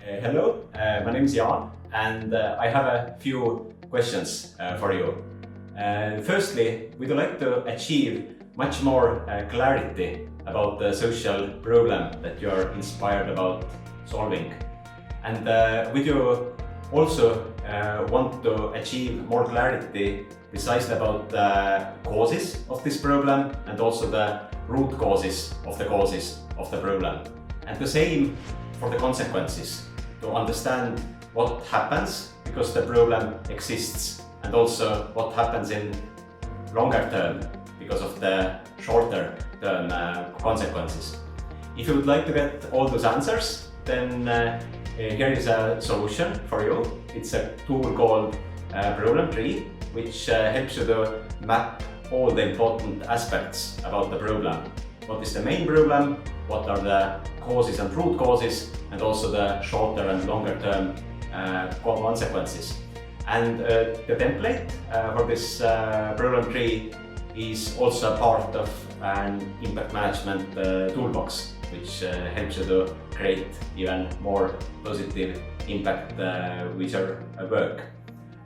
Hello, my name is Jan, and I have a few questions for you. Firstly, we'd like to achieve much more clarity about the social problem that you are inspired about solving. And would you also want to achieve more clarity precisely about the causes of this problem and also the root causes of the problem? And the same for the consequences, to understand what happens because the problem exists and also what happens in longer term because of the shorter term consequences. If you would like to get all those answers, then here is a solution for you. It's a tool called Problem Tree, which helps you to map all the important aspects about the problem. What is the main problem? What are the causes and root causes, and also the shorter and longer term consequences. And the template for this problem tree is also a part of an impact management toolbox, which helps you to create even more positive impact with your work.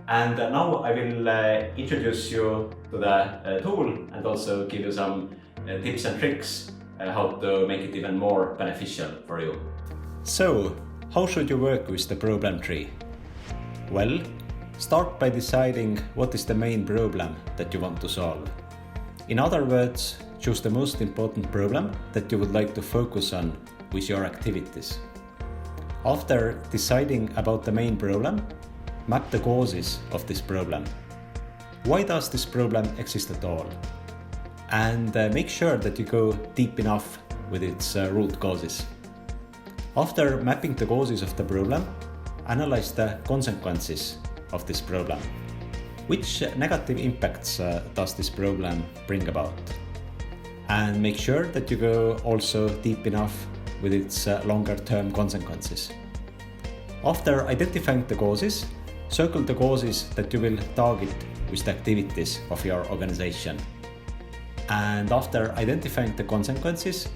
And now I will introduce you to the tool and also give you some tips and tricks how to make it even more beneficial for you. So, how should you work with the problem tree? Well, start by deciding what is the main problem that you want to solve. In other words, choose the most important problem that you would like to focus on with your activities. After deciding about the main problem, map the causes of this problem. Why does this problem exist at all? And make sure that you go deep enough with its root causes. After mapping the causes of the problem, analyze the consequences of this problem. Which negative impacts does this problem bring about? And make sure that you go also deep enough with its longer term consequences. After identifying the causes, circle the causes that you will target with the activities of your organization. And after identifying the consequences,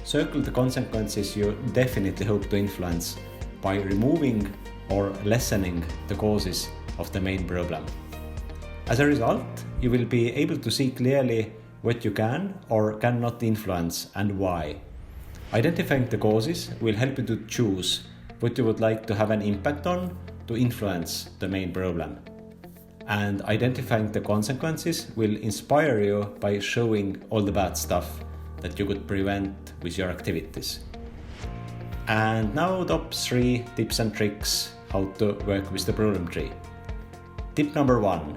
circle the consequences you definitely hope to influence by removing or lessening the causes of the main problem. As a result, you will be able to see clearly what you can or cannot influence and why. Identifying the causes will help you to choose what you would like to have an impact on to influence the main problem. And identifying the consequences will inspire you by showing all the bad stuff that you could prevent with your activities. And now top 3 tips and tricks how to work with the problem tree. Tip number 1.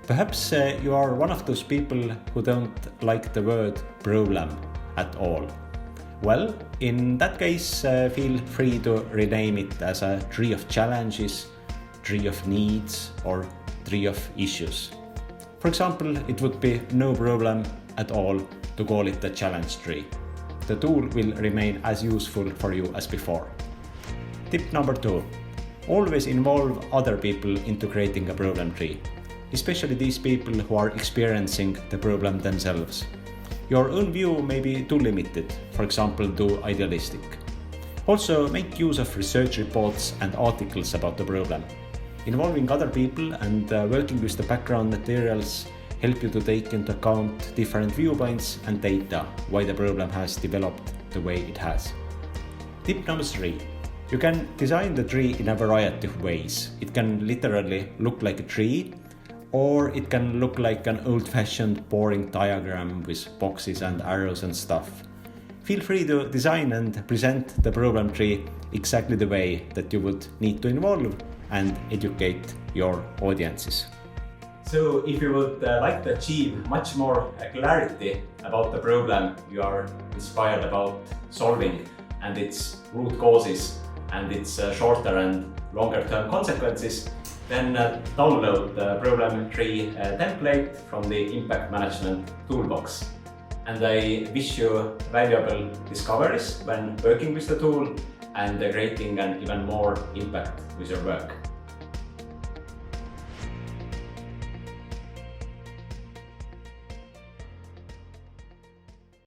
Perhaps you are one of those people who don't like the word problem at all. Well, in that case, feel free to rename it as a tree of challenges, tree of needs, or tree of issues. For example, it would be no problem at all to call it the challenge tree. The tool will remain as useful for you as before. Tip number 2. Always involve other people into creating a problem tree, especially these people who are experiencing the problem themselves. Your own view may be too limited, for example, too idealistic. Also, make use of research reports and articles about the problem. Involving other people and working with the background materials help you to take into account different viewpoints and data why the problem has developed the way it has. Tip number 3. You can design the tree in a variety of ways. It can literally look like a tree, or it can look like an old-fashioned boring diagram with boxes and arrows and stuff. Feel free to design and present the problem tree exactly the way that you would need to involve and educate your audiences. So if you would like to achieve much more clarity about the problem you are inspired about solving and its root causes and its shorter and longer term consequences, then download the problem tree template from the impact management toolbox. And I wish you valuable discoveries when working with the tool and creating an even more impact with your work.